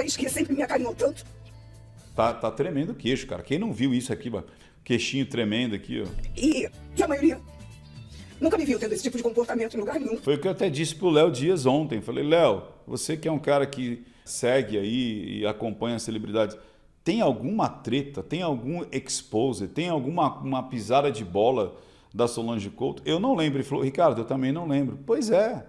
rapaz que sempre me acarinhou tanto. Tá tremendo o queixo, cara. Quem não viu isso aqui, mano? Queixinho tremendo aqui, ó. E a maioria nunca me viu tendo esse tipo de comportamento em lugar nenhum. Foi o que eu até disse pro Léo Dias ontem. Falei, Léo, você que é um cara que segue aí e acompanha as celebridades, tem alguma treta, tem algum expose, tem alguma pisada de bola da Solange Couto? Eu não lembro. Ele falou, Ricardo, eu também não lembro. Pois é.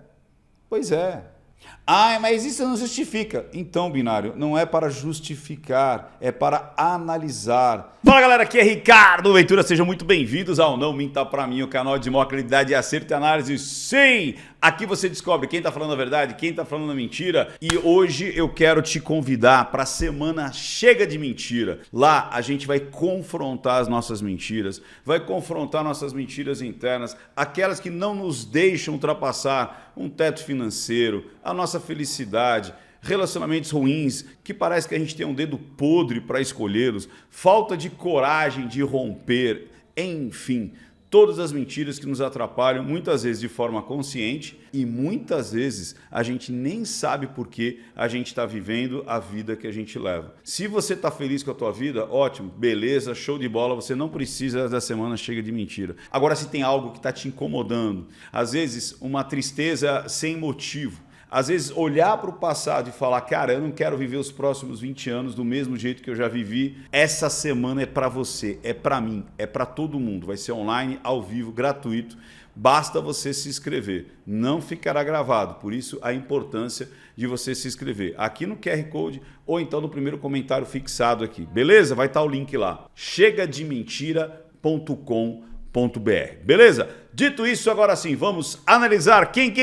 Ah, mas isso não justifica. Então, Binário, não é para justificar, é para analisar. Fala, galera, aqui é Ricardo Ventura, sejam muito bem-vindos ao Não Minta Pra Mim, o canal de maior qualidade, acerto e análise. Sim, aqui você descobre quem tá falando a verdade, quem tá falando a mentira. E hoje eu quero te convidar para a semana Chega de Mentira. Lá a gente vai confrontar as nossas mentiras, vai confrontar nossas mentiras internas, aquelas que não nos deixam ultrapassar um teto financeiro, a nossa felicidade, relacionamentos ruins, que parece que a gente tem um dedo podre para escolhê-los, falta de coragem de romper, enfim, todas as mentiras que nos atrapalham, muitas vezes de forma consciente e muitas vezes a gente nem sabe por que a gente está vivendo a vida que a gente leva. Se você está feliz com a tua vida, ótimo, beleza, show de bola, você não precisa da semana Chega de Mentira. Agora, se tem algo que está te incomodando, às vezes uma tristeza sem motivo, às vezes olhar para o passado e falar, cara, eu não quero viver os próximos 20 anos do mesmo jeito que eu já vivi, essa semana é para você, é para mim, é para todo mundo. Vai ser online, ao vivo, gratuito. Basta você se inscrever. Não ficará gravado, por isso a importância de você se inscrever. Aqui no QR Code ou então no primeiro comentário fixado aqui. Beleza? Vai estar o link lá. chegadementira.com.br. Beleza? Dito isso, agora sim, vamos analisar quem?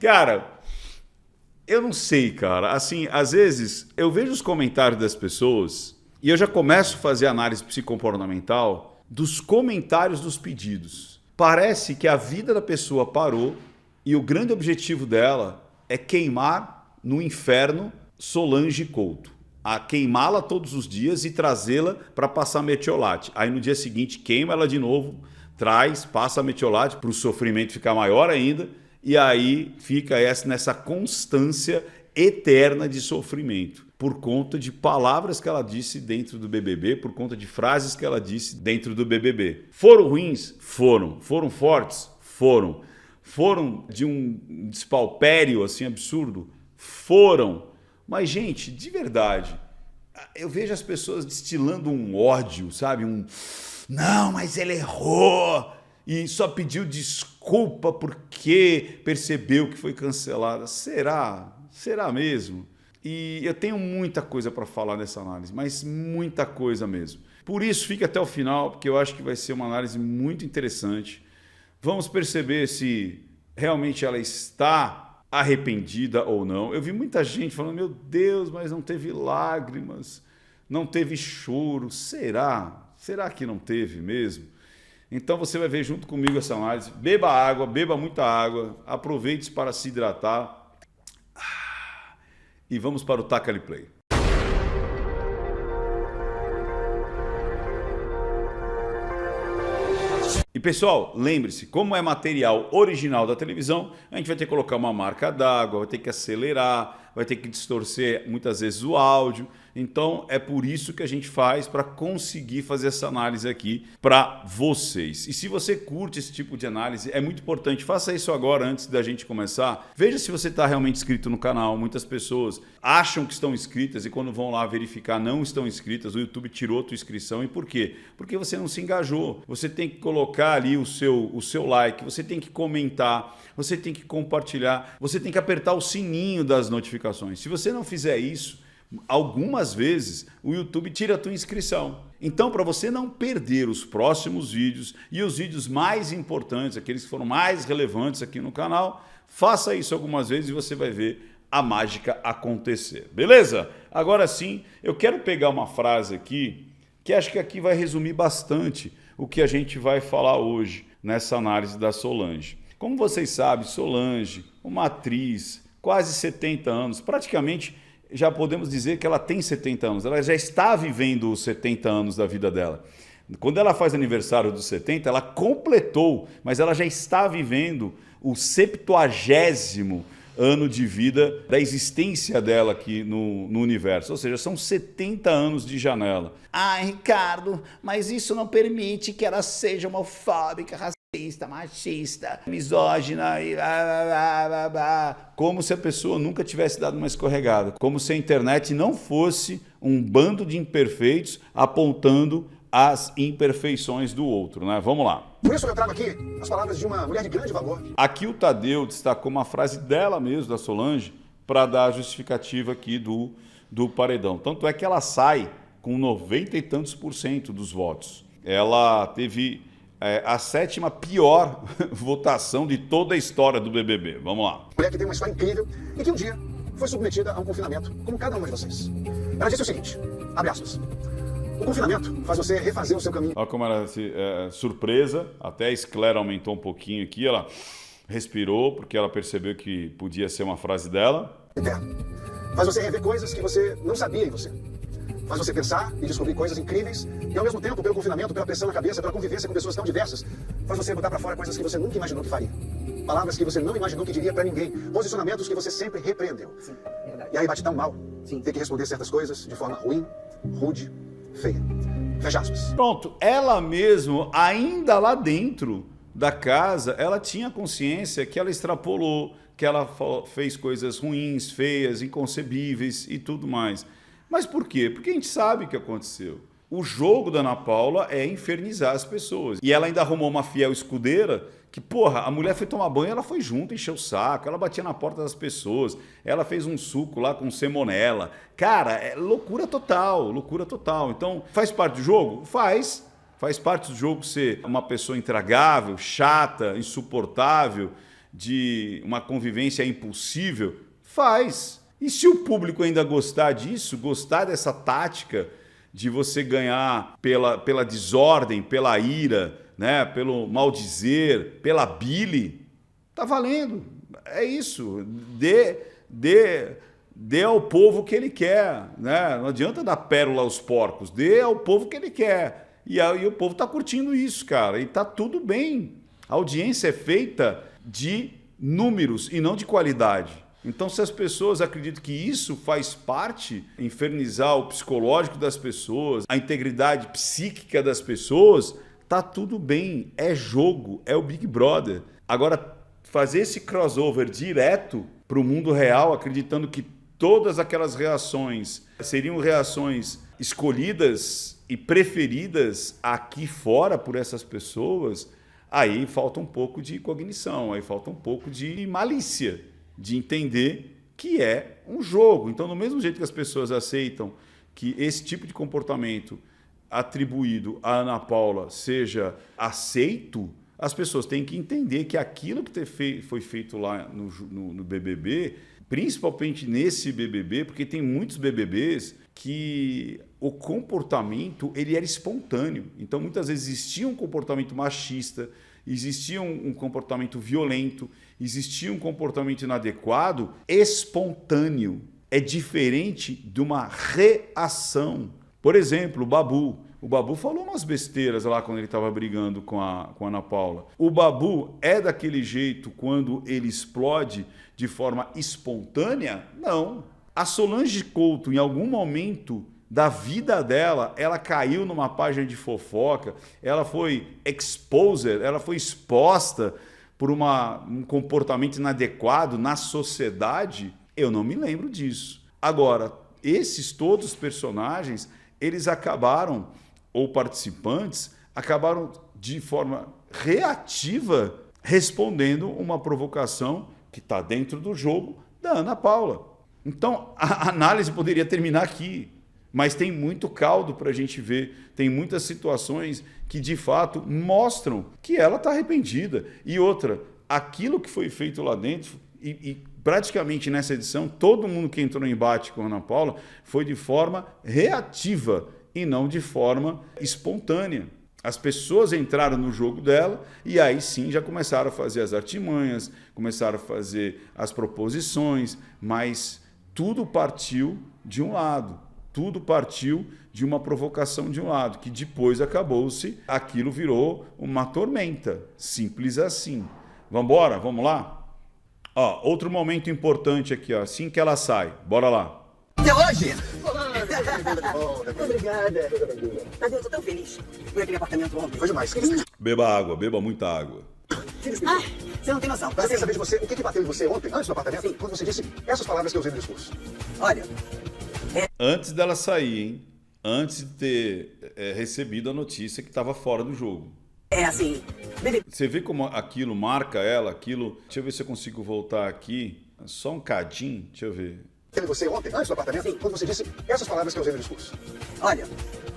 Cara, eu não sei, cara. Assim, às vezes eu vejo os comentários das pessoas e eu já começo a fazer análise psicocomportamental dos comentários dos pedidos. Parece que a vida da pessoa parou e o grande objetivo dela é queimar no inferno Solange Couto. A queimá-la todos os dias e trazê-la para passar metiolate. Aí no dia seguinte queima ela de novo, passa metiolate para o sofrimento ficar maior ainda. E aí fica nessa constância eterna de sofrimento, por conta de palavras que ela disse dentro do BBB, por conta de frases que ela disse dentro do BBB. Foram ruins? Foram. Foram fortes? Foram. Foram de um despautério assim absurdo? Foram. Mas, gente, de verdade, eu vejo as pessoas destilando um ódio, sabe? Não, mas ele errou e só pediu desculpa porque percebeu que foi cancelada. Será? Será mesmo? E eu tenho muita coisa para falar nessa análise, mas muita coisa mesmo. Por isso, fique até o final, porque eu acho que vai ser uma análise muito interessante. Vamos perceber se realmente ela está arrependida ou não. Eu vi muita gente falando, meu Deus, mas não teve lágrimas, não teve choro. Será? Será que não teve mesmo? Então você vai ver junto comigo essa análise. Beba água, beba muita água, aproveite para se hidratar. E vamos para o Taca-lhe Play. E pessoal, lembre-se, como é material original da televisão, a gente vai ter que colocar uma marca d'água, vai ter que acelerar, vai ter que distorcer muitas vezes o áudio. Então é por isso que a gente faz, para conseguir fazer essa análise aqui para vocês. E se você curte esse tipo de análise, é muito importante, faça isso agora antes da gente começar. Veja se você está realmente inscrito no canal. Muitas pessoas acham que estão inscritas e quando vão lá verificar não estão inscritas, o YouTube tirou a tua inscrição. E por quê? Porque você não se engajou. Você tem que colocar ali o seu like, você tem que comentar, você tem que compartilhar, você tem que apertar o sininho das notificações. Se você não fizer isso, algumas vezes o YouTube tira a tua inscrição. Então, para você não perder os próximos vídeos e os vídeos mais importantes, aqueles que foram mais relevantes aqui no canal, faça isso algumas vezes e você vai ver a mágica acontecer. Beleza? Agora sim, eu quero pegar uma frase aqui que acho que aqui vai resumir bastante o que a gente vai falar hoje nessa análise da Solange. Como vocês sabem, Solange, uma atriz, quase 70 anos, praticamente já podemos dizer que ela tem 70 anos, ela já está vivendo os 70 anos da vida dela. Quando ela faz aniversário dos 70, ela completou, mas ela já está vivendo o 70º ano de vida da existência dela aqui no universo. Ou seja, são 70 anos de janela. Ah, Ricardo, mas isso não permite que ela seja homofóbica, racista, machista, misógina e como se a pessoa nunca tivesse dado uma escorregada. Como se a internet não fosse um bando de imperfeitos apontando as imperfeições do outro, né? Vamos lá. Por isso eu trago aqui as palavras de uma mulher de grande valor. Aqui o Tadeu destacou uma frase dela mesmo, da Solange, para dar a justificativa aqui do paredão. Tanto é que ela sai com 90 e tantos % dos votos. Ela teve a 7ª pior votação de toda a história do BBB. Vamos lá. Mulher que tem uma história incrível e que um dia foi submetida a um confinamento, como cada uma de vocês. Ela disse o seguinte, abre aspas, o confinamento faz você refazer o seu caminho. Olha como ela surpresa, até a esclera aumentou um pouquinho aqui, ela respirou porque ela percebeu que podia ser uma frase dela. Eterno. Faz você rever coisas que você não sabia em você. Faz você pensar e descobrir coisas incríveis e ao mesmo tempo, pelo confinamento, pela pressão na cabeça, pela convivência com pessoas tão diversas, faz você botar pra fora coisas que você nunca imaginou que faria. Palavras que você não imaginou que diria pra ninguém. Posicionamentos que você sempre repreendeu. Sim, é verdade. E aí bate tão mal. Sim. Ter que responder certas coisas de forma ruim, rude, feia. Fecha aspas. Pronto, ela mesmo, ainda lá dentro da casa, ela tinha consciência que ela extrapolou, que ela fez coisas ruins, feias, inconcebíveis e tudo mais. Mas por quê? Porque a gente sabe o que aconteceu. O jogo da Ana Paula é infernizar as pessoas. E ela ainda arrumou uma fiel escudeira que, porra, a mulher foi tomar banho, ela foi junto, encheu o saco, ela batia na porta das pessoas, ela fez um suco lá com salmonela. Cara, é loucura total, loucura total. Então, faz parte do jogo? Faz. Faz parte do jogo ser uma pessoa intragável, chata, insuportável, de uma convivência impossível? Faz. E se o público ainda gostar disso, gostar dessa tática de você ganhar pela desordem, pela ira, né, pelo maldizer, pela bile, tá valendo. É isso. Dê ao povo o que ele quer, né? Não adianta dar pérola aos porcos. Dê ao povo o que ele quer. E aí o povo tá curtindo isso, cara. E tá tudo bem. A audiência é feita de números e não de qualidade. Então, se as pessoas acreditam que isso faz parte, infernizar o psicológico das pessoas, a integridade psíquica das pessoas, tá tudo bem. É jogo, é o Big Brother. Agora, fazer esse crossover direto para o mundo real, acreditando que todas aquelas reações seriam reações escolhidas e preferidas aqui fora por essas pessoas, aí falta um pouco de cognição, aí falta um pouco de malícia, de entender que é um jogo. Então, do mesmo jeito que as pessoas aceitam que esse tipo de comportamento atribuído à Ana Paula seja aceito, as pessoas têm que entender que aquilo que foi feito lá no BBB, principalmente nesse BBB, porque tem muitos BBBs que o comportamento ele era espontâneo. Então, muitas vezes existia um comportamento machista, existia um comportamento violento, existia um comportamento inadequado, espontâneo. É diferente de uma reação. Por exemplo, o Babu. O Babu falou umas besteiras lá quando ele estava brigando com a Ana Paula. O Babu é daquele jeito quando ele explode de forma espontânea? Não. A Solange Couto, em algum momento da vida dela, ela caiu numa página de fofoca, ela foi exposed, ela foi exposta por um comportamento inadequado na sociedade? Eu não me lembro disso. Agora, todos os personagens, eles acabaram, ou participantes, acabaram de forma reativa respondendo uma provocação que está dentro do jogo da Ana Paula. Então, a análise poderia terminar aqui, mas tem muito caldo para a gente ver, tem muitas situações que, de fato, mostram que ela está arrependida. E outra, aquilo que foi feito lá dentro, e praticamente nessa edição, todo mundo que entrou no embate com a Ana Paula foi de forma reativa e não de forma espontânea. As pessoas entraram no jogo dela e aí sim já começaram a fazer as artimanhas, começaram a fazer as proposições, mas tudo partiu de um lado. Tudo partiu de uma provocação de um lado, que depois acabou-se, aquilo virou uma tormenta. Simples assim. Vamos embora? Vamos lá? Ó, outro momento importante aqui, ó. Assim que ela sai. Bora lá. Até hoje! Obrigada. Tadeu, eu tô tão feliz. Fui aquele apartamento ontem. Foi demais. Beba água, beba muita água. Ai, você não tem noção. Mas eu queria Assim, saber de você, o que bateu em você ontem, antes do apartamento, Sim. quando você disse essas palavras que eu usei no discurso? olha, Antes dela sair, hein? Antes de ter recebido a notícia que estava fora do jogo. é assim, bebê, Você vê como aquilo marca ela, aquilo... Deixa eu ver se eu consigo voltar aqui. Só um cadinho, deixa eu ver. Bateu em você ontem, antes do apartamento, Sim. quando você disse essas palavras que eu usei no discurso? olha,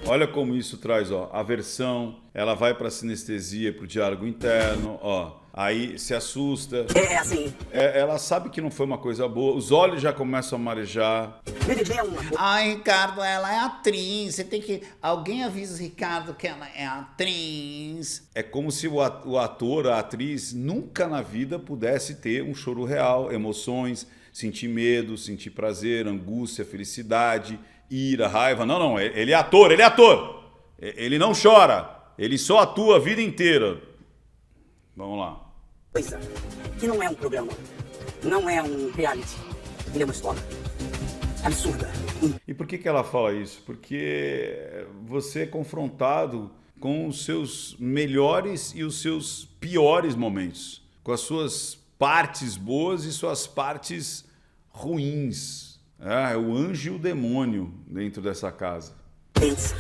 Olha como isso traz, ó, aversão, ela vai para a sinestesia, para o diálogo interno, ó, aí se assusta, é assim, ela sabe que não foi uma coisa boa, os olhos já começam a marejar. bebê é uma coisa. Ai, Ricardo, ela é atriz. Você tem que. Alguém avisa o Ricardo que ela é atriz. É como se o ator, a atriz, nunca na vida pudesse ter um choro real, emoções, sentir medo, sentir prazer, angústia, felicidade, ira, raiva. Não, não, ele é ator, ele é ator. Ele não chora, ele só atua a vida inteira. Vamos lá. Coisa que não é um programa, não é um reality, ele é uma história absurda. E por que ela fala isso? Porque você é confrontado com os seus melhores e os seus piores momentos, com as suas partes boas e suas partes ruins. É o anjo e o demônio dentro dessa casa. Pensa.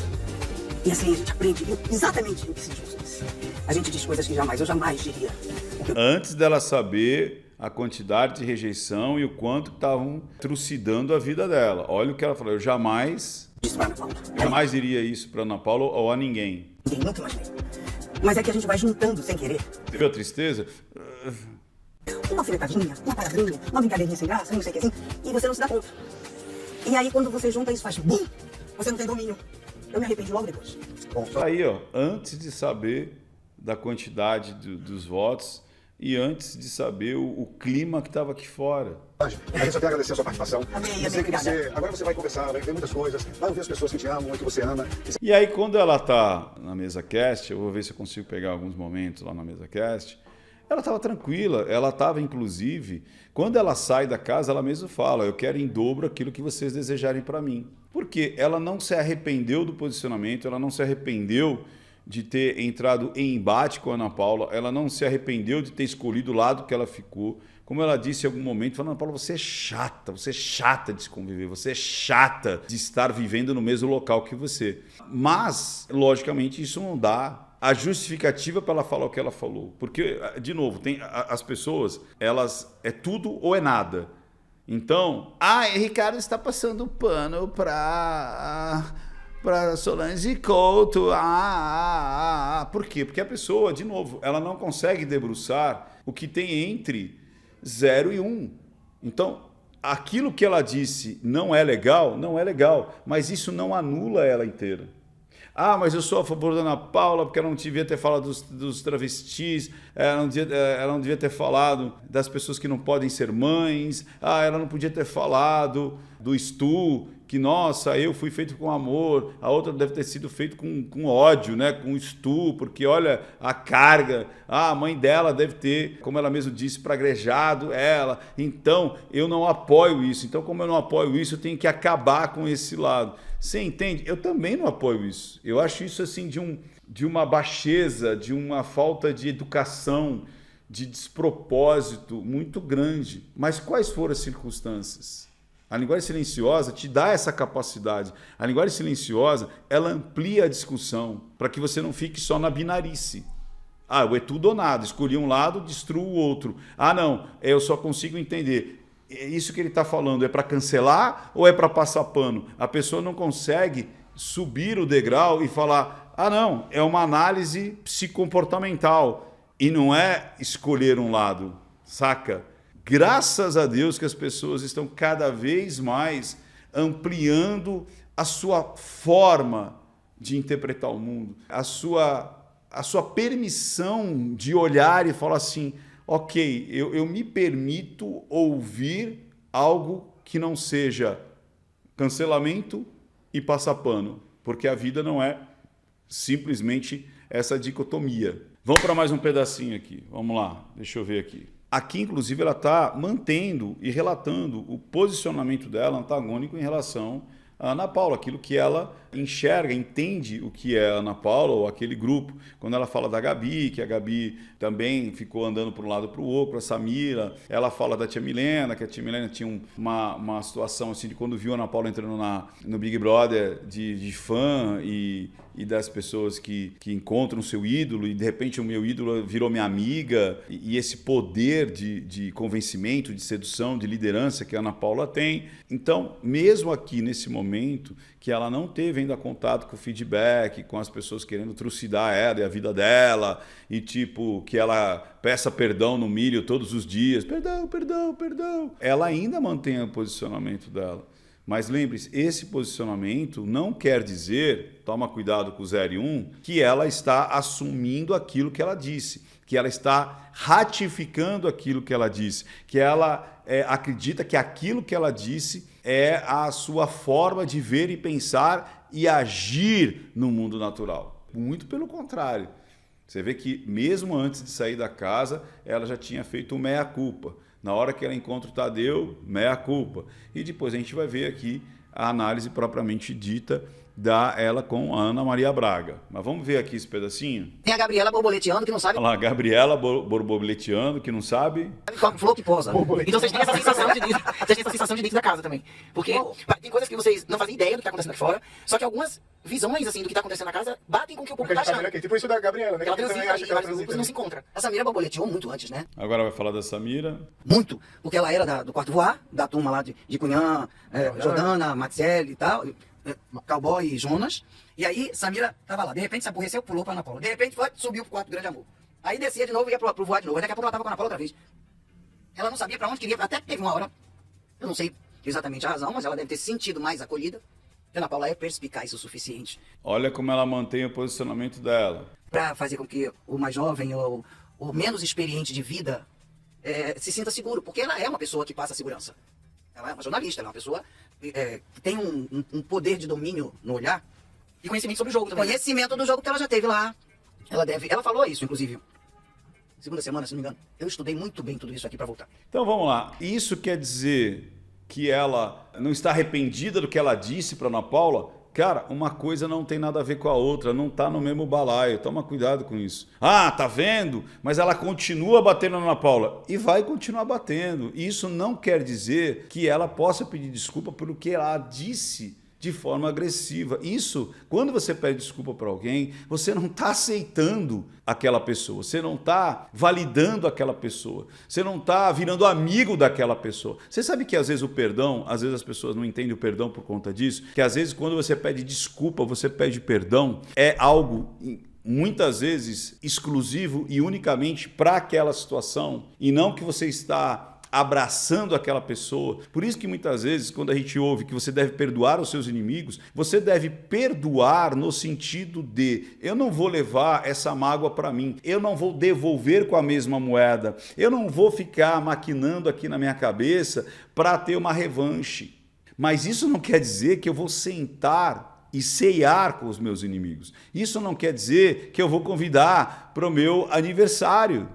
E assim a gente aprende exatamente o que se diz. A gente diz coisas que eu jamais diria. Antes dela saber a quantidade de rejeição e o quanto estavam trucidando a vida dela. Olha o que ela falou, eu jamais Disse pra Ana Paula. diria isso para Ana Paula ou a ninguém. Ninguém nunca imaginei. Mas é que a gente vai juntando sem querer. Você viu a tristeza? Uma alfinetadinha, uma palavrinha, uma brincadeirinha sem graça, não sei o que assim, e você não se dá conta. E aí quando você junta isso faz BUM! Você não tem domínio. Eu me arrependi logo depois. Bom, só Aí, ó, antes de saber da quantidade dos votos e antes de saber o clima que estava aqui fora. a gente só quer agradecer a sua participação. Amém, Dizer que obrigada. agora você vai conversar, vai ver muitas coisas, vai ouvir as pessoas que te amam e que você ama. E aí, quando ela tá na mesa cast, eu vou ver se eu consigo pegar alguns momentos lá na mesa cast, ela estava tranquila, ela estava, inclusive, quando ela sai da casa, ela mesma fala, eu quero em dobro aquilo que vocês desejarem para mim. Porque ela não se arrependeu do posicionamento, ela não se arrependeu de ter entrado em embate com a Ana Paula, ela não se arrependeu de ter escolhido o lado que ela ficou. Como ela disse em algum momento, falando, Ana Paula, você é chata de se conviver, você é chata de estar vivendo no mesmo local que você. Mas, logicamente, isso não dá a justificativa para ela falar o que ela falou. Porque, de novo, tem as pessoas, elas é tudo ou é nada. Então, Ricardo está passando pano para Solange Couto. Por quê? Porque a pessoa, de novo, ela não consegue debruçar o que tem entre 0 e 1. Então, aquilo que ela disse não é legal, mas isso não anula ela inteira. Mas eu sou a favor da Ana Paula porque ela não devia ter falado dos travestis, ela não devia ter falado das pessoas que não podem ser mães, ela não podia ter falado do Stu, que, nossa, eu fui feito com amor, a outra deve ter sido feito com ódio, né? Com Stu, porque olha a carga, a mãe dela deve ter, como ela mesma disse, praguejado ela, então eu não apoio isso, então como eu não apoio isso, eu tenho que acabar com esse lado. Você entende? Eu também não apoio isso. Eu acho isso assim de uma baixeza, de uma falta de educação, de despropósito muito grande. Mas quais foram as circunstâncias? A linguagem silenciosa te dá essa capacidade. A linguagem silenciosa, ela amplia a discussão para que você não fique só na binarice. O é tudo ou nada. Escolhi um lado, destruo o outro. Não, eu só consigo entender. Isso que ele está falando é para cancelar ou é para passar pano? A pessoa não consegue subir o degrau e falar, não, é uma análise psicomportamental e não é escolher um lado, saca? Graças a Deus que as pessoas estão cada vez mais ampliando a sua forma de interpretar o mundo, a sua permissão de olhar e falar assim, ok, eu me permito ouvir algo que não seja cancelamento e passar pano, porque a vida não é simplesmente essa dicotomia. Vamos para mais um pedacinho aqui, vamos lá, deixa eu ver aqui. Aqui, inclusive, ela está mantendo e relatando o posicionamento dela antagônico em relação a Ana Paula, aquilo que ela enxerga, entende o que é a Ana Paula ou aquele grupo. Quando ela fala da Gabi, que a Gabi também ficou andando para um lado para o outro, a Samira, ela fala da tia Milena, que a tia Milena tinha uma situação assim de quando viu a Ana Paula entrando no Big Brother de fã e das pessoas que encontram o seu ídolo e de repente o meu ídolo virou minha amiga e esse poder de convencimento, de sedução, de liderança que a Ana Paula tem. Então, mesmo aqui nesse momento que ela não teve ainda contato com o feedback, com as pessoas querendo trucidar ela e a vida dela, e tipo, que ela peça perdão no milho todos os dias, perdão, perdão, perdão. Ela ainda mantém o posicionamento dela. Mas lembre-se, esse posicionamento não quer dizer, toma cuidado com o 0 e 1, que ela está assumindo aquilo que ela disse, que ela está ratificando aquilo que ela disse, que ela acredita que aquilo que ela disse é a sua forma de ver e pensar e agir no mundo natural. Muito pelo contrário. Você vê que mesmo antes de sair da casa, ela já tinha feito o meia-culpa. Na hora que ela encontra o Tadeu, meia-culpa. E depois a gente vai ver aqui a análise propriamente dita ela com a Ana Maria Braga. Mas vamos ver aqui esse pedacinho? Tem a Gabriela borboleteando, que não sabe... Olha lá, Gabriela borboleteando, que não sabe... Qual flor que posa. Então vocês têm essa sensação de dentro da casa também. Porque tem coisas que vocês não fazem ideia do que está acontecendo aqui fora, só que algumas visões assim do que está acontecendo na casa batem com o que o público está achando. Tipo isso da Gabriela, né? Ela transita, mas o público não se encontra. A Samira borboleteou muito antes, né? Agora vai falar da Samira. Muito, porque ela era do quarto voar, da turma lá de Cunhã, Jordana, Marcele e tal, Cowboy e Jonas. E aí Samira tava lá, de repente se aborreceu, pulou pra Ana Paula. De repente subiu pro quarto do Grande Amor. Aí descia de novo e ia pro voar de novo. Aí daqui a pouco ela tava com a Ana Paula outra vez. Ela não sabia pra onde queria, até teve uma hora, eu não sei exatamente a razão, mas ela deve ter se sentido mais acolhida. A Ana Paula é perspicaz o suficiente. Olha como ela mantém o posicionamento dela. Pra fazer com que o mais jovem ou o menos experiente de vida se sinta seguro, porque ela é uma pessoa que passa segurança. Ela é uma jornalista, ela é uma pessoa que tem um poder de domínio no olhar e conhecimento sobre o jogo também. Conhecimento do jogo que ela já teve lá. Ela falou isso, inclusive. Segunda semana, se não me engano. Eu estudei muito bem tudo isso aqui para voltar. Então vamos lá. Isso quer dizer que ela não está arrependida do que ela disse para Ana Paula? Cara, uma coisa não tem nada a ver com a outra, não está no mesmo balaio, toma cuidado com isso. Ah, tá vendo? Mas ela continua batendo na Ana Paula e vai continuar batendo. Isso não quer dizer que ela possa pedir desculpa pelo que ela disse de forma agressiva. Isso, quando você pede desculpa para alguém, você não está aceitando aquela pessoa, você não está validando aquela pessoa, você não está virando amigo daquela pessoa. Você sabe que às vezes o perdão, às vezes as pessoas não entendem o perdão por conta disso, que às vezes quando você pede desculpa, você pede perdão, é algo muitas vezes exclusivo e unicamente para aquela situação e não que você está abraçando aquela pessoa. Por isso que muitas vezes, quando a gente ouve que você deve perdoar os seus inimigos, você deve perdoar no sentido de eu não vou levar essa mágoa para mim, eu não vou devolver com a mesma moeda, eu não vou ficar maquinando aqui na minha cabeça para ter uma revanche. Mas isso não quer dizer que eu vou sentar e ceiar com os meus inimigos. Isso não quer dizer que eu vou convidar para o meu aniversário.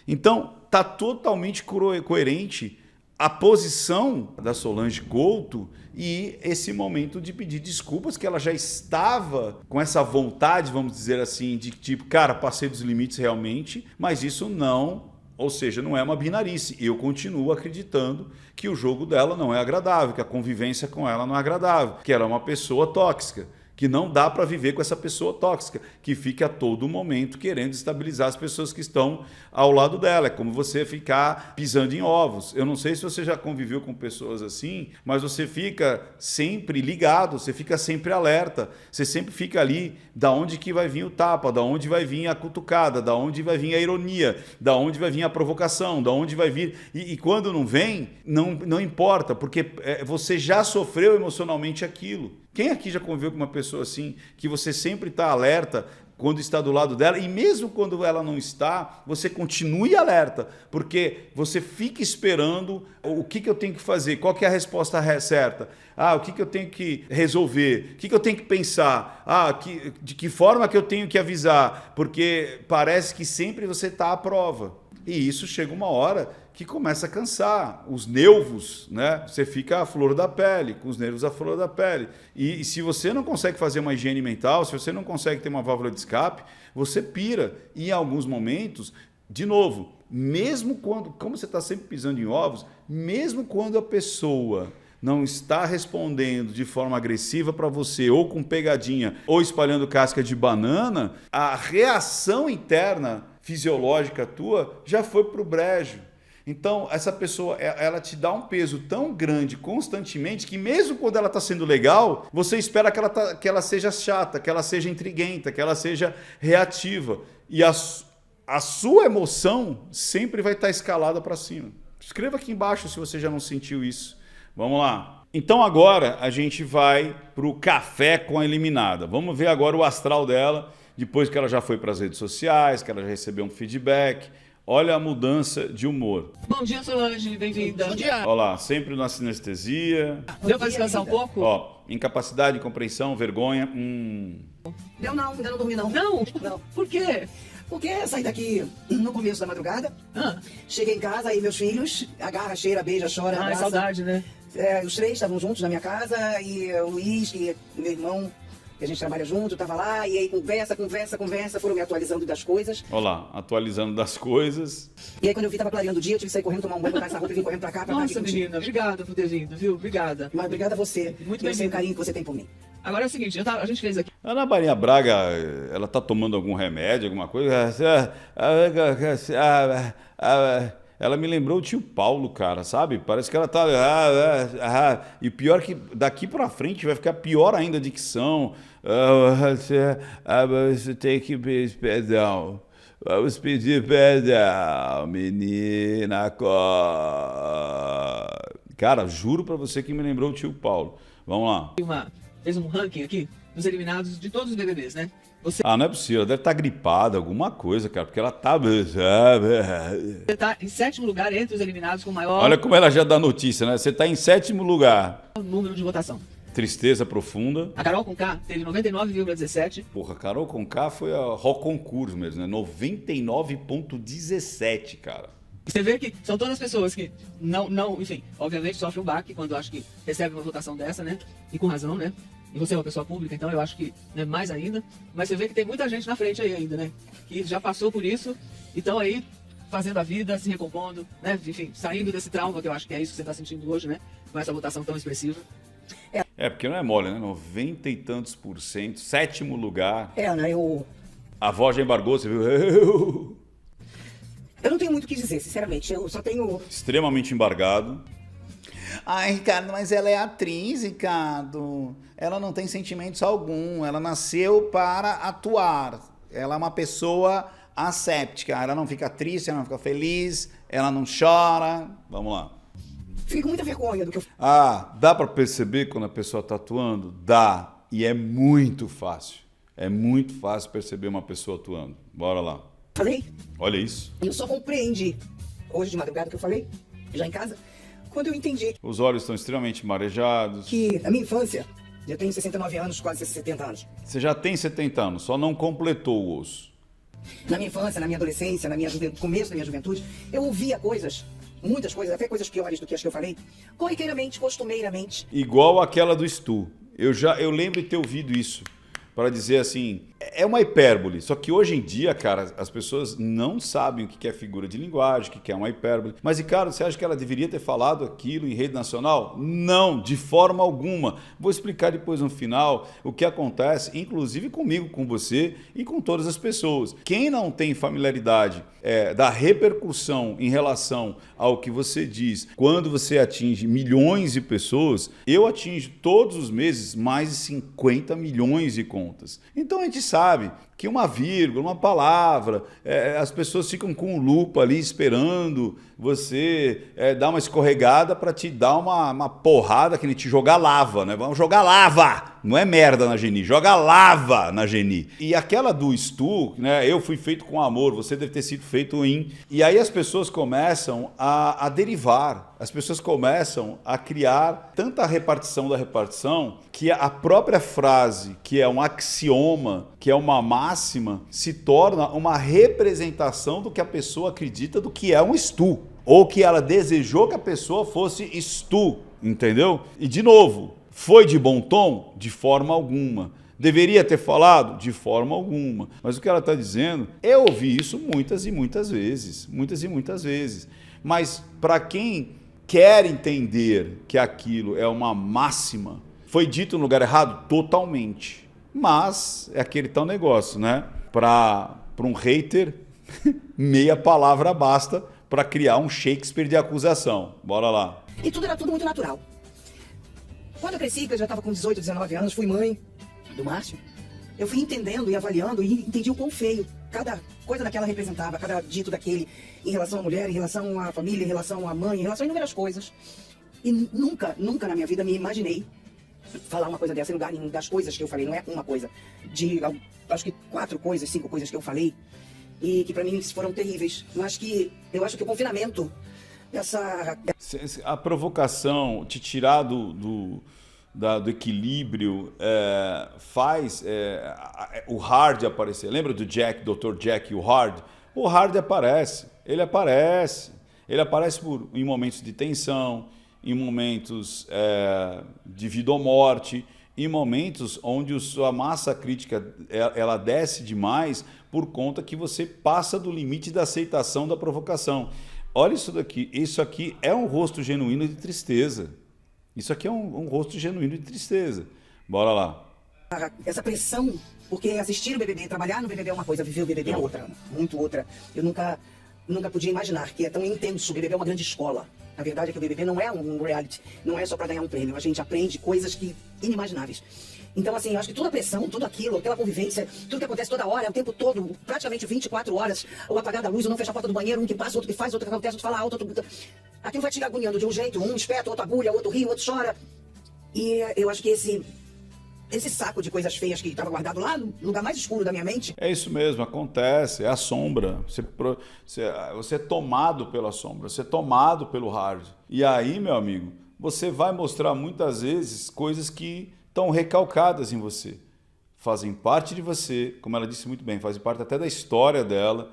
Então, está totalmente coerente a posição da Solange Couto e esse momento de pedir desculpas, que ela já estava com essa vontade, vamos dizer assim, de tipo, cara, passei dos limites realmente, mas isso não, ou seja, não é uma binarice. Eu continuo acreditando que o jogo dela não é agradável, que a convivência com ela não é agradável, que ela é uma pessoa tóxica, que não dá para viver com essa pessoa tóxica, que fica a todo momento querendo estabilizar as pessoas que estão ao lado dela. É como você ficar pisando em ovos. Eu não sei se você já conviveu com pessoas assim, mas você fica sempre ligado, você fica sempre alerta, você sempre fica ali, da onde que vai vir o tapa, da onde vai vir a cutucada, da onde vai vir a ironia, da onde vai vir a provocação, da onde vai vir... E quando não vem, não importa, porque você já sofreu emocionalmente aquilo. Quem aqui já conviveu com uma pessoa assim, que você sempre está alerta quando está do lado dela, e mesmo quando ela não está, você continue alerta, porque você fica esperando o que eu tenho que fazer, qual que é a resposta certa, o que eu tenho que resolver, o que eu tenho que pensar, de que forma que eu tenho que avisar, porque parece que sempre você está à prova. E isso chega uma hora que começa a cansar. Os nervos, né? Você fica à flor da pele, com os nervos à flor da pele. E se você não consegue fazer uma higiene mental, se você não consegue ter uma válvula de escape, você pira. E em alguns momentos, de novo, mesmo quando, como você está sempre pisando em ovos, mesmo quando a pessoa não está respondendo de forma agressiva para você, ou com pegadinha, ou espalhando casca de banana, a reação interna fisiológica tua já foi para o brejo. Então, essa pessoa, ela te dá um peso tão grande constantemente que mesmo quando ela está sendo legal, você espera que ela seja chata, que ela seja intriguenta, que ela seja reativa. E a sua emoção sempre vai estar escalada para cima. Escreva aqui embaixo se você já não sentiu isso. Vamos lá. Então agora a gente vai para o café com a eliminada. Vamos ver agora o astral dela, depois que ela já foi para as redes sociais, que ela já recebeu um feedback. Olha a mudança de humor. Bom dia, Solange, bem-vinda. Bom dia. Olha lá, sempre na sinestesia. Deu para descansar um pouco? Ó, incapacidade, incompreensão, vergonha. Deu não, ainda não dormi não. Não? Não. Por quê? Porque eu saí daqui no começo da madrugada, cheguei em casa, aí meus filhos, agarra, cheira, beija, chora, Ah, é abraça. saudade, né? Os três estavam juntos na minha casa, e o Luiz, que é meu irmão, que a gente trabalha junto, tava lá, e aí conversa, foram me atualizando das coisas. Olha lá, atualizando das coisas. E aí quando eu vi, tava clareando o dia, eu tive que sair correndo, tomar um banho, botar essa roupa e vim correndo pra cá, pra estar aqui Nossa, contigo. menina, obrigada por ter vindo, viu? Obrigada. Mas obrigada a você, Muito eu sei o bem-vinda. carinho que você tem por mim. Agora é o seguinte, a gente fez aqui A Ana Maria Braga, ela tá tomando algum remédio, alguma coisa? Ela me lembrou o tio Paulo, cara, sabe? Parece que ela tá... E pior que daqui pra frente vai ficar pior ainda a dicção. Você tem que pedir perdão. Vamos pedir perdão, menina. Cara, juro pra você que me lembrou o tio Paulo. Vamos lá. fez um ranking aqui dos eliminados de todos os BBBs, né? Você Ah, não é possível. Ela deve estar gripada, alguma coisa, cara, porque ela tá... tá em 7º lugar entre os eliminados com maior Olha como ela já dá notícia, né? Você tá em 7º lugar. número de votação. Tristeza profunda. A Carol Conká teve 99,17. Porra, Carol Conká foi a Rock Concurso mesmo, né? 99,17, cara. Você vê que são todas as pessoas que enfim, obviamente sofrem um baque quando acho que recebem uma votação dessa, né? E com razão, né? E você é uma pessoa pública, então eu acho que né, mais ainda. Mas você vê que tem muita gente na frente aí ainda, né? Que já passou por isso e estão aí fazendo a vida, se recompondo, né? Enfim, saindo desse trauma, que eu acho que é isso que você está sentindo hoje, né? Com essa votação tão expressiva. É, porque não é mole, né? 90 e tantos %, 7º lugar. Né? A voz já embargou, você viu? Eu não tenho muito o que dizer, sinceramente. Eu só tenho... Extremamente embargado. Ai, Ricardo, mas ela é atriz, Ricardo. Ela não tem sentimentos algum. Ela nasceu para atuar. Ela é uma pessoa asséptica. Ela não fica triste, ela não fica feliz, ela não chora. Vamos lá. Fico com muita vergonha do que eu Ah, dá pra perceber quando a pessoa tá atuando? Dá. E é muito fácil. É muito fácil perceber uma pessoa atuando. Bora lá. falei. Olha isso. E eu só compreendi, hoje de madrugada que eu falei, já em casa, quando eu entendi Os olhos estão extremamente marejados. que na minha infância, eu tenho 69 anos, quase 70 anos. Você já tem 70 anos, só não completou o osso. Na minha infância, na minha adolescência, começo da minha juventude, eu ouvia coisas, muitas coisas, até coisas piores do que as que eu falei, corriqueiramente, costumeiramente. Igual aquela do Stu. Eu lembro de ter ouvido isso. Para dizer assim, é uma hipérbole. Só que hoje em dia, cara, as pessoas não sabem o que é figura de linguagem, o que é uma hipérbole. Mas, Ricardo, você acha que ela deveria ter falado aquilo em rede nacional? Não, de forma alguma. Vou explicar depois no final o que acontece, inclusive comigo, com você e com todas as pessoas. Quem não tem familiaridade da repercussão em relação ao que você diz, quando você atinge milhões de pessoas, eu atingo todos os meses mais de 50 milhões de contas. Então a gente sabe que uma vírgula, uma palavra, as pessoas ficam com um lupa ali esperando você dar uma escorregada para te dar uma porrada, que nem te jogar lava, né? Vamos jogar lava! Não é merda na Geni, joga lava na Geni. E aquela do Stu, né? Eu fui feito com amor, você deve ter sido feito em... E aí as pessoas começam a derivar, as pessoas começam a criar tanta repartição da repartição que a própria frase, que é um axioma, que é uma máxima, se torna uma representação do que a pessoa acredita do que é um Stu. ou que ela desejou que a pessoa fosse isto, entendeu? E de novo, foi de bom tom? De forma alguma. Deveria ter falado? De forma alguma. Mas o que ela está dizendo, eu ouvi isso muitas e muitas vezes. Muitas e muitas vezes. Mas para quem quer entender que aquilo é uma máxima, foi dito no lugar errado? Totalmente. Mas é aquele tal negócio, né? Para um hater, meia palavra basta para criar um Shakespeare de acusação. Bora lá. E tudo era tudo muito natural. Quando eu cresci, que eu já estava com 18, 19 anos, fui mãe do Márcio, eu fui entendendo e avaliando e entendi o quão feio cada coisa daquela representava, cada dito daquele, em relação à mulher, em relação à família, em relação à mãe, em relação a inúmeras coisas. E nunca na minha vida me imaginei falar uma coisa dessa em lugar nenhum das coisas que eu falei. Não é uma coisa, de acho que 4 coisas, 5 coisas que eu falei e que pra mim foram terríveis. Mas que eu acho que o confinamento, a provocação, te tirar do equilíbrio, faz o Hard aparecer. Lembra do Jack, Dr. Jack e o Hard? O Hard aparece. Ele aparece em momentos de tensão, em momentos de vida ou morte, em momentos onde a massa crítica ela desce demais por conta que você passa do limite da aceitação da provocação. Olha isso daqui. Isso aqui é um rosto genuíno de tristeza. Isso aqui é um rosto genuíno de tristeza. Bora lá. Essa pressão, porque assistir o BBB, trabalhar no BBB é uma coisa, viver o BBB é outra, muito outra. Eu nunca podia imaginar que é tão intenso. O BBB é uma grande escola. A verdade é que o BBB não é um reality, não é só para ganhar um prêmio. A gente aprende coisas inimagináveis. Então, assim, eu acho que toda a pressão, tudo aquilo, aquela convivência, tudo que acontece toda hora, o tempo todo, praticamente 24 horas, o apagar da luz, o não fechar a porta do banheiro, um que passa, outro que faz, outro que acontece, outro fala alto, outro... Aquilo vai te agoniando de um jeito, um espeta, outro agulha, outro ri, outro chora. E eu acho que esse saco de coisas feias que estava guardado lá no lugar mais escuro da minha mente... É isso mesmo, acontece, é a sombra. Você é tomado pela sombra, você é tomado pelo hard. E aí, meu amigo, você vai mostrar muitas vezes coisas que estão recalcadas em você. Fazem parte de você, como ela disse muito bem, fazem parte até da história dela,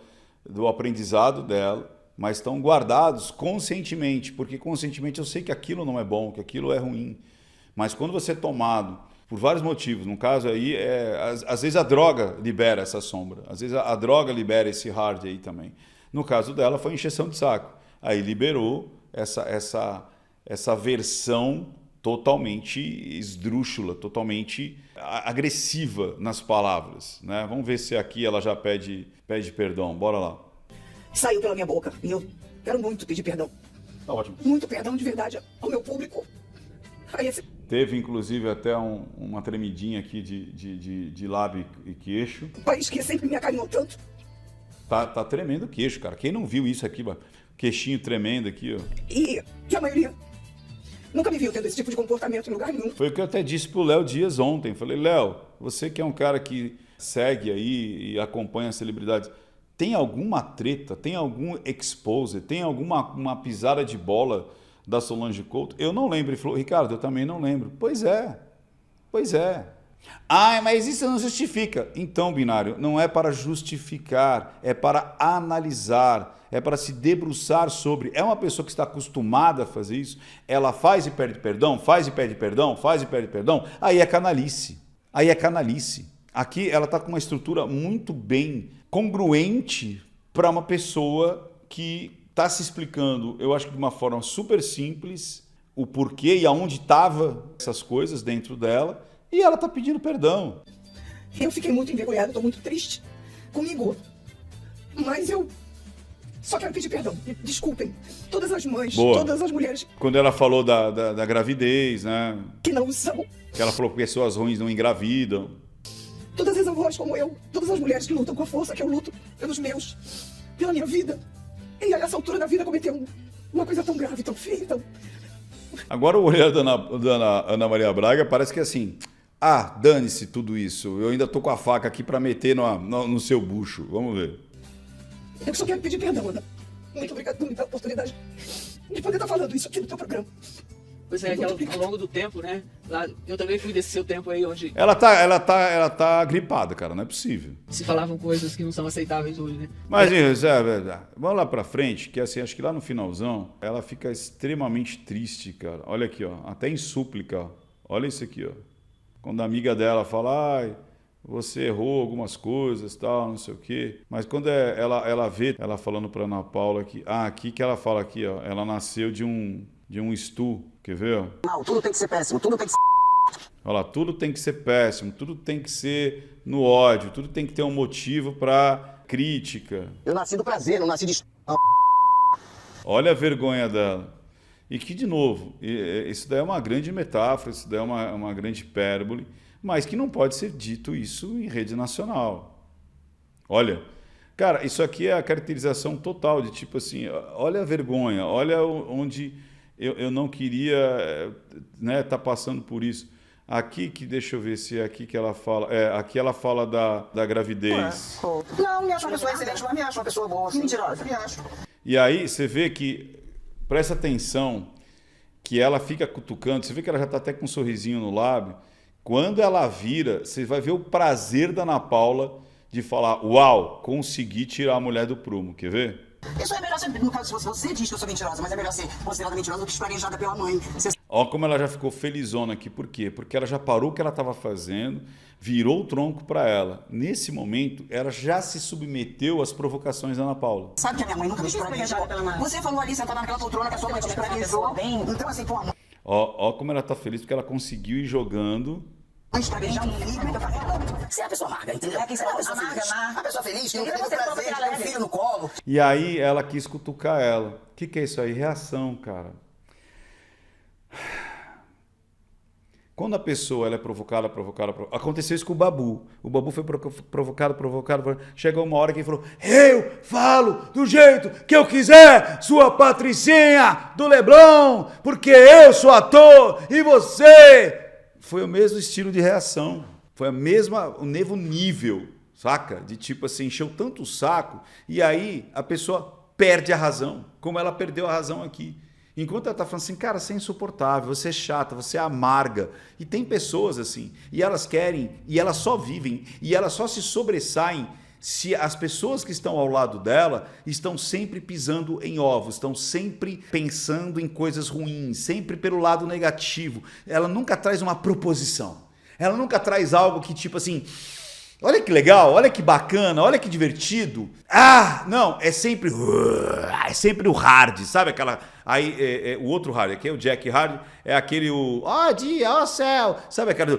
do aprendizado dela, mas estão guardados conscientemente, porque conscientemente eu sei que aquilo não é bom, que aquilo é ruim. Mas quando você é tomado por vários motivos, no caso aí, às vezes a droga libera essa sombra, às vezes a droga libera esse hard aí também. No caso dela foi encheção de saco. Aí liberou essa versão totalmente esdrúxula, totalmente agressiva nas palavras, né? Vamos ver se aqui ela já pede perdão. Bora lá. Saiu pela minha boca e eu quero muito pedir perdão. Tá ótimo. Muito perdão de verdade ao meu público. Teve, inclusive, até uma tremidinha aqui de lábio e queixo. O país que sempre me acarinhou tanto. Tá tremendo o queixo, cara. Quem não viu isso aqui, queixinho tremendo aqui, ó. E a maioria nunca me viu tendo esse tipo de comportamento em lugar nenhum. Foi o que eu até disse pro Léo Dias ontem. Falei, Léo, você que é um cara que segue aí e acompanha as celebridades, tem alguma treta, tem algum expose, tem alguma pisada de bola da Solange Couto? Eu não lembro. Ele falou, Ricardo, eu também não lembro. Pois é. Ah, mas isso não justifica. Então, Binário, não é para justificar, é para analisar, é para se debruçar sobre. É uma pessoa que está acostumada a fazer isso, ela faz e pede perdão, faz e pede perdão, faz e pede perdão, aí é canalice. Aqui ela está com uma estrutura muito bem congruente para uma pessoa que está se explicando, eu acho que de uma forma super simples, o porquê e aonde estavam essas coisas dentro dela, e ela está pedindo perdão. Eu fiquei muito envergonhada, estou muito triste comigo, mas eu só quero pedir perdão. Desculpem todas as mães, todas as mulheres. Quando ela falou da gravidez, né? Que não são. Que ela falou que pessoas ruins não engravidam. Todas as avós como eu, todas as mulheres que lutam com a força que eu luto pelos meus, pela minha vida. E a essa altura da vida cometeu uma coisa tão grave, tão feia, tão... Agora o olhar da Ana Maria Braga parece que é assim, dane-se tudo isso, eu ainda tô com a faca aqui para meter no seu bucho, vamos ver. Eu só quero pedir perdão, Ana. Muito obrigado por me dar a oportunidade de poder estar falando isso aqui no teu programa. Pois é, que ao longo do tempo, né? Lá, eu também fui desse seu tempo aí, onde Ela tá gripada, cara, não é possível. se falavam coisas que não são aceitáveis hoje, né? Mas, vamos lá pra frente, que assim, acho que lá no finalzão, ela fica extremamente triste, cara. Olha aqui, ó, até em súplica, ó. Olha isso aqui, ó. Quando a amiga dela fala, ai, você errou algumas coisas, tal, não sei o quê. Mas quando ela vê, ela falando pra Ana Paula que, aqui que ela fala aqui, ó, ela nasceu de um estu, quer ver, ó? Não, tudo tem que ser péssimo, tudo tem que ser... Olha lá, tudo tem que ser péssimo, tudo tem que ser no ódio, tudo tem que ter um motivo pra crítica. Eu nasci do prazer, não nasci de... Olha a vergonha dela. E que, de novo, isso daí é uma grande metáfora, isso daí é uma grande hipérbole, mas que não pode ser dito isso em rede nacional. Olha, cara, isso aqui é a caracterização total de tipo assim, olha a vergonha, olha onde eu não queria, né, tá passando por isso. Aqui que, deixa eu ver se é aqui que ela fala, aqui ela fala da gravidez. Não, me acho uma pessoa excelente, mas me acho uma pessoa boa. Que mentirosa, me acho. E aí você vê que, presta atenção, que ela fica cutucando, você vê que ela já está até com um sorrisinho no lábio. Quando ela vira, você vai ver o prazer da Ana Paula de falar, uau, consegui tirar a mulher do prumo, quer ver? Isso é melhor ser, no caso, se você diz que eu sou mentirosa, mas é melhor ser considerada mentirosa do que esquarejada pela mãe. Você... Ó como ela já ficou felizona aqui, por quê? Porque ela já parou o que ela estava fazendo, virou o tronco para ela. Nesse momento, ela já se submeteu às provocações da Ana Paula. Sabe que a minha mãe nunca me esquarejou? Você falou ali, sentada naquela poltrona, que a sua mãe te esquarejou. Então, assim, tua mãe... Ó como ela tá feliz, porque ela conseguiu ir jogando. Esquarejar um filho, você é a pessoa amarga, entendeu? Você é a pessoa feliz. A pessoa feliz, que nunca teve o prazer de ter um filho no colo. E aí ela quis cutucar ela. O que é isso aí? Reação, cara. Quando a pessoa ela é provocada. Aconteceu isso com o Babu. O Babu foi provocado. Chegou uma hora que ele falou, eu falo do jeito que eu quiser, sua Patricinha do Leblon, porque eu sou ator e você... Foi o mesmo estilo de reação. Foi o mesmo nível, saca? De tipo assim, encheu tanto o saco e aí a pessoa perde a razão, como ela perdeu a razão aqui. Enquanto ela tá falando assim, cara, você é insuportável, você é chata, você é amarga. E tem pessoas assim, e elas querem, e elas só vivem, e elas só se sobressaem se as pessoas que estão ao lado dela estão sempre pisando em ovos, estão sempre pensando em coisas ruins, sempre pelo lado negativo. Ela nunca traz uma proposição. Ela nunca traz algo que tipo assim, olha que legal, olha que bacana, olha que divertido. Não, é sempre o hard, sabe aquela... Aí o outro hard, aqui é o Jack Hard, é aquele dia, céu, sabe aquela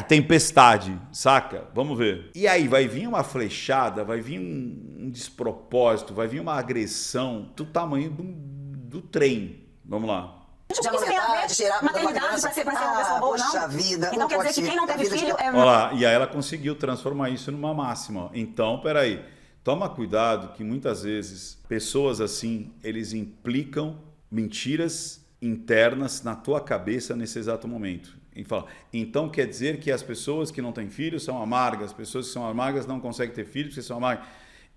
tempestade, saca? Vamos ver. E aí vai vir uma flechada, vai vir um despropósito, vai vir uma agressão do tamanho do trem. Vamos lá. Isso tem a ver maternidade para ser uma pessoa boa, não? Poxa vida, então quer dizer que quem não teve filho é... Olha lá, e aí ela conseguiu transformar isso numa máxima. Então, peraí, toma cuidado que muitas vezes pessoas assim, eles implicam mentiras internas na tua cabeça nesse exato momento. E fala, então quer dizer que as pessoas que não têm filhos são amargas, as pessoas que são amargas não conseguem ter filhos porque são amargas.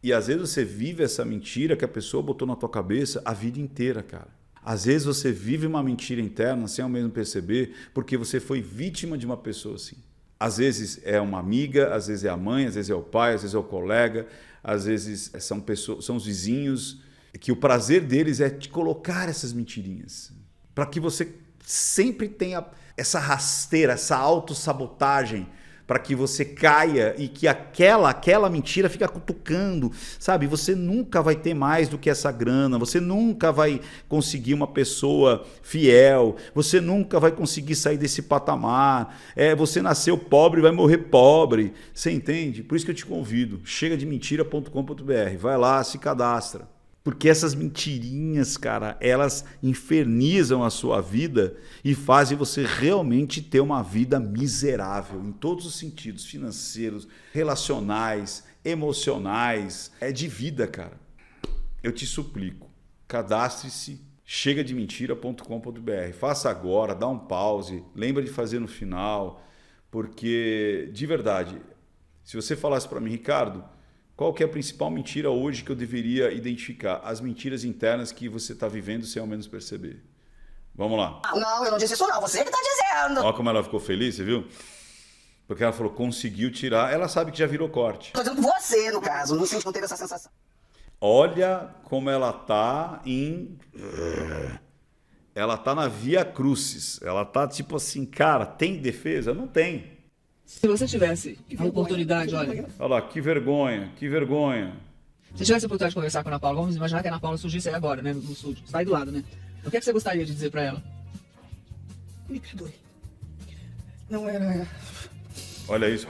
E às vezes você vive essa mentira que a pessoa botou na tua cabeça a vida inteira, cara. Às vezes você vive uma mentira interna sem ao mesmo perceber, porque você foi vítima de uma pessoa assim. Às vezes é uma amiga, às vezes é a mãe, às vezes é o pai, às vezes é o colega, às vezes são os vizinhos, que o prazer deles é te colocar essas mentirinhas, para que você sempre tenha essa rasteira, essa autossabotagem, para que você caia e que aquela mentira fica cutucando, sabe? Você nunca vai ter mais do que essa grana, você nunca vai conseguir uma pessoa fiel, você nunca vai conseguir sair desse patamar, você nasceu pobre e vai morrer pobre, você entende? Por isso que eu te convido, chegadementira.com.br, vai lá, se cadastra. Porque essas mentirinhas, cara, elas infernizam a sua vida e fazem você realmente ter uma vida miserável em todos os sentidos, financeiros, relacionais, emocionais, de vida, cara. Eu te suplico, cadastre-se, chegadementira.com.br, faça agora, dá um pause, lembra de fazer no final, porque, de verdade, se você falasse para mim, Ricardo, qual que é a principal mentira hoje que eu deveria identificar? As mentiras internas que você está vivendo sem ao menos perceber. Vamos lá. Não, eu não disse isso não, você que tá dizendo. Olha como ela ficou feliz, você viu? Porque ela falou, conseguiu tirar. Ela sabe que já virou corte. Tô dizendo você, no caso, não teve essa sensação. Olha como ela tá em... Ela tá na via crucis. Ela tá tipo assim, cara, tem defesa? Não tem. Se você tivesse a oportunidade, olha, Olha lá, que vergonha, que vergonha. se tivesse a oportunidade de conversar com a Ana Paula, vamos imaginar que a Ana Paula surgisse aí agora, né, no estúdio, está aí do lado, né? O que é que você gostaria de dizer pra ela? Me perdoe. Não era... Olha isso.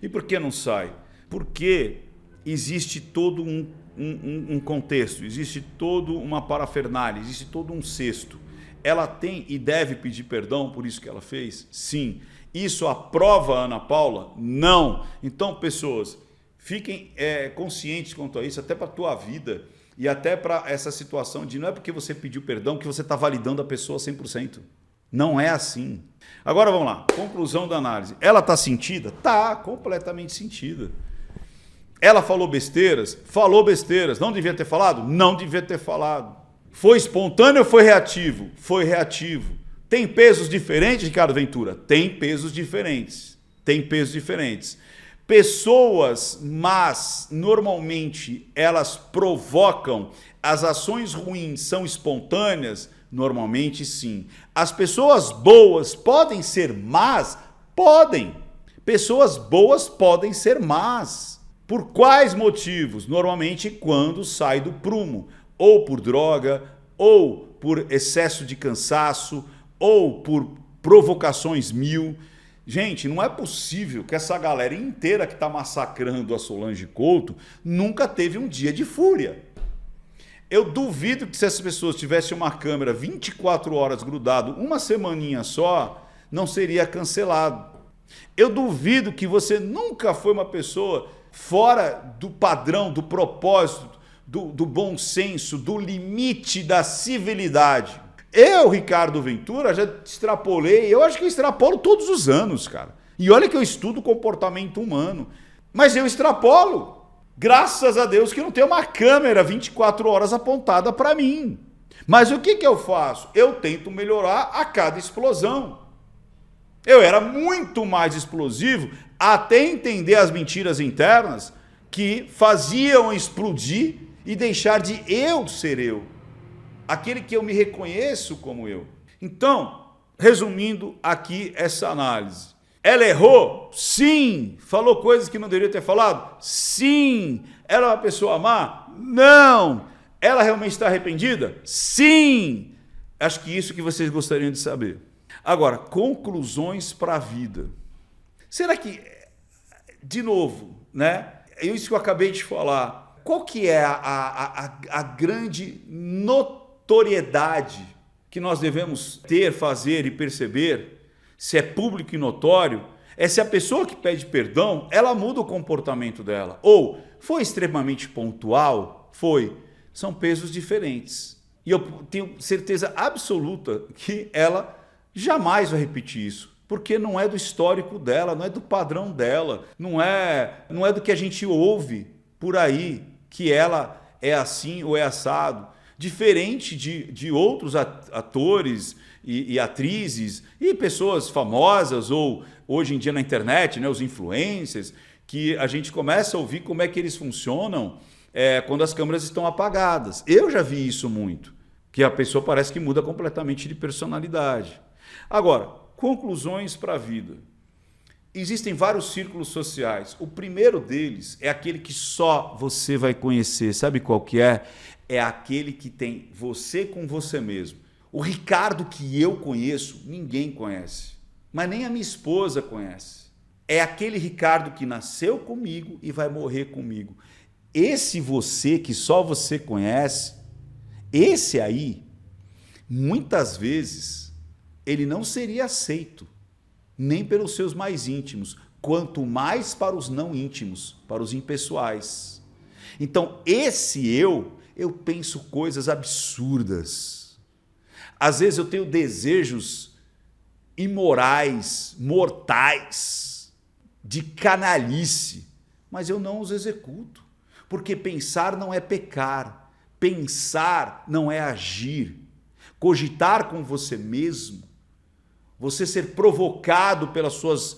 E por que não sai? Porque existe todo um contexto, existe toda uma parafernália, existe todo um cesto. Ela tem e deve pedir perdão por isso que ela fez? Sim. Isso aprova a Ana Paula? Não. Então, pessoas, fiquem conscientes quanto a isso, até para a tua vida e até para essa situação de não é porque você pediu perdão que você está validando a pessoa 100%. Não é assim. Agora vamos lá, conclusão da análise. Ela está sentida? Tá, completamente sentida. Ela falou besteiras? Falou besteiras. Não devia ter falado? Não devia ter falado. Foi espontâneo ou foi reativo? Foi reativo. Tem pesos diferentes, Ricardo Ventura? Tem pesos diferentes. Tem pesos diferentes. Pessoas más, normalmente, elas provocam, as ações ruins são espontâneas? Normalmente, sim. As pessoas boas podem ser más? Podem. Pessoas boas podem ser más. Por quais motivos? Normalmente, quando sai do prumo. Ou por droga, ou por excesso de cansaço, ou por provocações mil. Gente, não é possível que essa galera inteira que está massacrando a Solange Couto nunca teve um dia de fúria. Eu duvido que se essas pessoas tivessem uma câmera 24 horas grudado, uma semaninha só, não seria cancelado. Eu duvido que você nunca foi uma pessoa fora do padrão, do propósito, do bom senso, do limite da civilidade. Eu, Ricardo Ventura, já extrapolei, eu acho que eu extrapolo todos os anos, cara. E olha que eu estudo comportamento humano, mas eu extrapolo. Graças a Deus que não tem uma câmera 24 horas apontada para mim. Mas o que eu faço? Eu tento melhorar a cada explosão. Eu era muito mais explosivo até entender as mentiras internas que faziam explodir e deixar de eu ser eu. Aquele que eu me reconheço como eu. Então, resumindo aqui essa análise. Ela errou? Sim. Falou coisas que não deveria ter falado? Sim. Ela é uma pessoa má? Não. Ela realmente está arrependida? Sim. Acho que isso que vocês gostariam de saber. Agora, conclusões para a vida. Será que, de novo, né? Isso que eu acabei de falar. Qual que é a grande notoriedade que nós devemos ter, fazer e perceber? Se é público e notório, é se a pessoa que pede perdão, ela muda o comportamento dela. Ou foi extremamente pontual? Foi. São pesos diferentes. E eu tenho certeza absoluta que ela jamais vai repetir isso. Porque não é do histórico dela, não é do padrão dela, não é do que a gente ouve por aí, que ela é assim ou é assado. Diferente de outros atores e atrizes e pessoas famosas, ou hoje em dia na internet, né, os influencers, que a gente começa a ouvir como é que eles funcionam quando as câmeras estão apagadas. Eu já vi isso muito, que a pessoa parece que muda completamente de personalidade. Agora, conclusões para a vida. Existem vários círculos sociais. O primeiro deles é aquele que só você vai conhecer. Sabe qual que é? É aquele que tem você com você mesmo. O Ricardo que eu conheço, ninguém conhece. Mas nem a minha esposa conhece. É aquele Ricardo que nasceu comigo e vai morrer comigo. Esse você que só você conhece, esse aí, muitas vezes, ele não seria aceito, nem pelos seus mais íntimos, quanto mais para os não íntimos, para os impessoais. Então, esse eu penso coisas absurdas. Às vezes eu tenho desejos imorais, mortais, de canalice, mas eu não os executo, porque pensar não é pecar, pensar não é agir. cogitar com você mesmo, você ser provocado pelas suas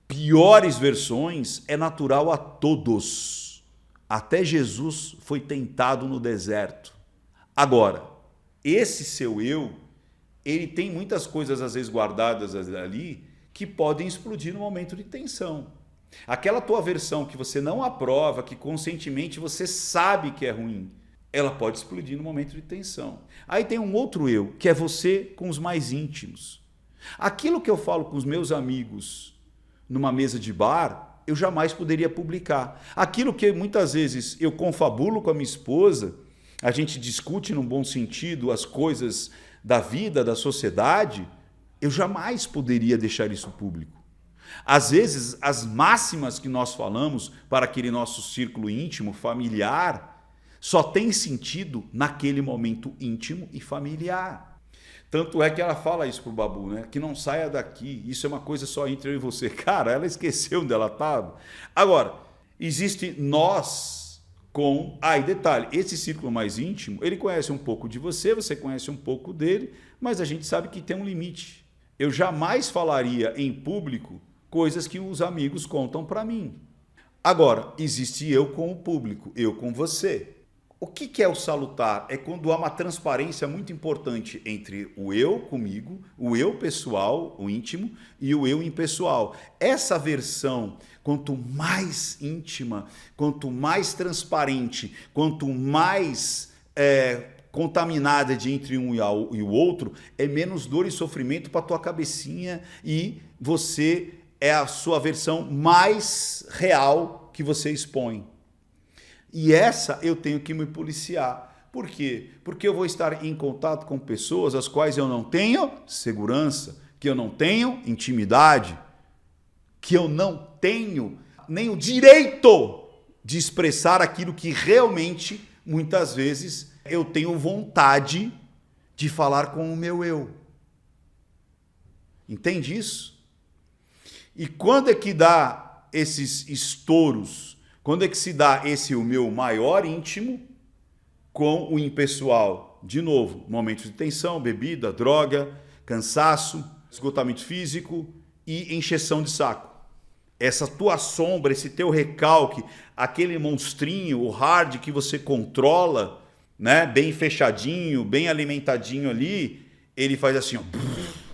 piores versões, é natural a todos. Até Jesus foi tentado no deserto. Agora, esse seu eu, ele tem muitas coisas às vezes guardadas ali que podem explodir no momento de tensão. Aquela tua versão que você não aprova, que conscientemente você sabe que é ruim, ela pode explodir no momento de tensão. Aí tem um outro eu, que é você com os mais íntimos. Aquilo que eu falo com os meus amigos numa mesa de bar, eu jamais poderia publicar. Aquilo que muitas vezes eu confabulo com a minha esposa, a gente discute num bom sentido as coisas da vida, da sociedade, eu jamais poderia deixar isso público. Às vezes, as máximas que nós falamos para aquele nosso círculo íntimo, familiar, só tem sentido naquele momento íntimo e familiar. Tanto é que ela fala isso pro Babu, né? Que não saia daqui, isso é uma coisa só entre eu e você. Cara, ela esqueceu onde ela estava. Agora, existe nós com... Ah, e detalhe, esse círculo mais íntimo, ele conhece um pouco de você, você conhece um pouco dele, mas a gente sabe que tem um limite. Eu jamais falaria em público coisas que os amigos contam para mim. Agora, existe eu com o público, eu com você. O que é o salutar? É quando há uma transparência muito importante entre o eu comigo, o eu pessoal, o íntimo, e o eu impessoal. Essa versão, quanto mais íntima, quanto mais transparente, quanto mais contaminada de entre um e o outro, é menos dor e sofrimento para a tua cabecinha e você é a sua versão mais real que você expõe. E essa eu tenho que me policiar. Por quê? Porque eu vou estar em contato com pessoas as quais eu não tenho segurança, que eu não tenho intimidade, que eu não tenho nem o direito de expressar aquilo que realmente, muitas vezes, eu tenho vontade de falar com o meu eu. Entende isso? E quando é que dá esses estouros? Quando é que se dá esse o meu maior íntimo com o impessoal? De novo, momentos de tensão, bebida, droga, cansaço, esgotamento físico e encheção de saco. Essa tua sombra, esse teu recalque, aquele monstrinho, o hard que você controla, né, bem fechadinho, bem alimentadinho ali, ele faz assim, ó,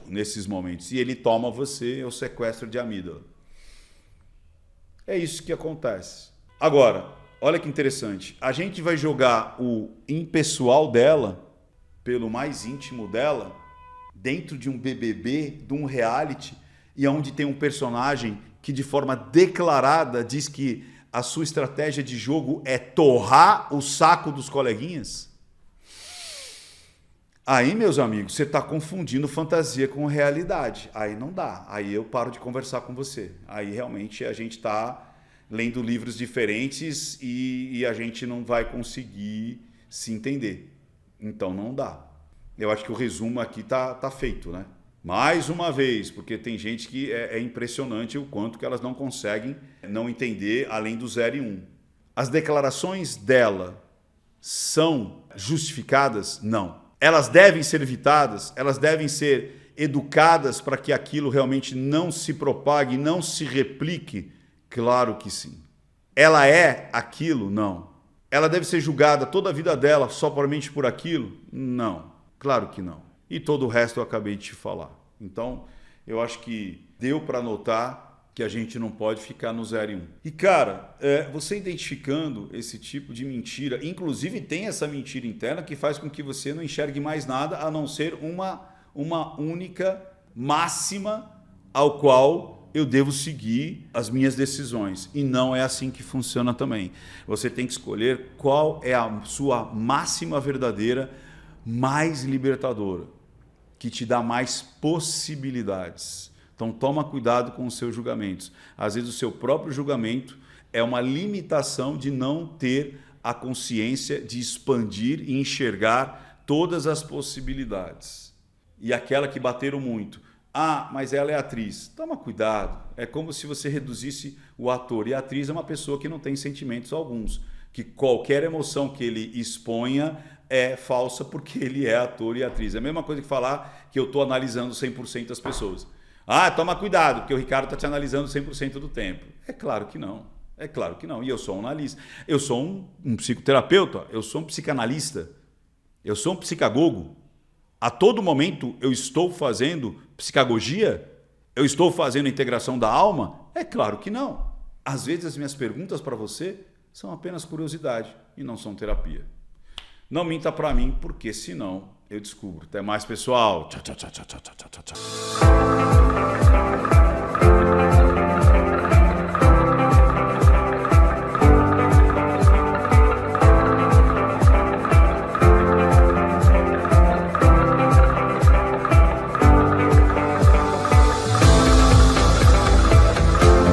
nesses momentos, e ele toma você, é o sequestro de amígdala. É isso que acontece. Agora, olha que interessante, a gente vai jogar o impessoal dela, pelo mais íntimo dela, dentro de um BBB, de um reality, e onde tem um personagem que de forma declarada diz que a sua estratégia de jogo é torrar o saco dos coleguinhas? Aí, meus amigos, você está confundindo fantasia com realidade. Aí não dá. Aí eu paro de conversar com você. Aí realmente a gente está lendo livros diferentes e a gente não vai conseguir se entender. Então não dá. Eu acho que o resumo aqui tá feito, né? Mais uma vez, porque tem gente que é impressionante o quanto que elas não conseguem não entender além do 0 e 1. As declarações dela são justificadas? Não. Elas devem ser evitadas? Elas devem ser educadas para que aquilo realmente não se propague, não se replique? Claro que sim. Ela é aquilo? Não. Ela deve ser julgada toda a vida dela somente por aquilo? Não. Claro que não. E todo o resto eu acabei de te falar. Então, eu acho que deu para notar que a gente não pode ficar no 0 e 1. E, cara, você identificando esse tipo de mentira, inclusive tem essa mentira interna que faz com que você não enxergue mais nada a não ser uma única máxima ao qual eu devo seguir as minhas decisões. E não é assim que funciona também. Você tem que escolher qual é a sua máxima verdadeira mais libertadora, que te dá mais possibilidades. Então toma cuidado com os seus julgamentos. Às vezes o seu próprio julgamento é uma limitação de não ter a consciência de expandir e enxergar todas as possibilidades. E aquela que bateram muito. Ah, mas ela é atriz. Toma cuidado. É como se você reduzisse o ator. E a atriz é uma pessoa que não tem sentimentos alguns. que qualquer emoção que ele exponha é falsa porque ele é ator e atriz. É a mesma coisa que falar que eu estou analisando 100% das pessoas. Ah, toma cuidado, porque o Ricardo está te analisando 100% do tempo. É claro que não. É claro que não. E eu sou um analista. Eu sou um psicoterapeuta, eu sou um psicanalista, eu sou um psicagogo. A todo momento eu estou fazendo psicagogia? Eu estou fazendo integração da alma? É claro que não. Às vezes as minhas perguntas para você são apenas curiosidade e não são terapia. Não minta para mim, porque senão eu descubro. Até mais, pessoal. Tchau, tchau, tchau, tchau, tchau, tchau, tchau.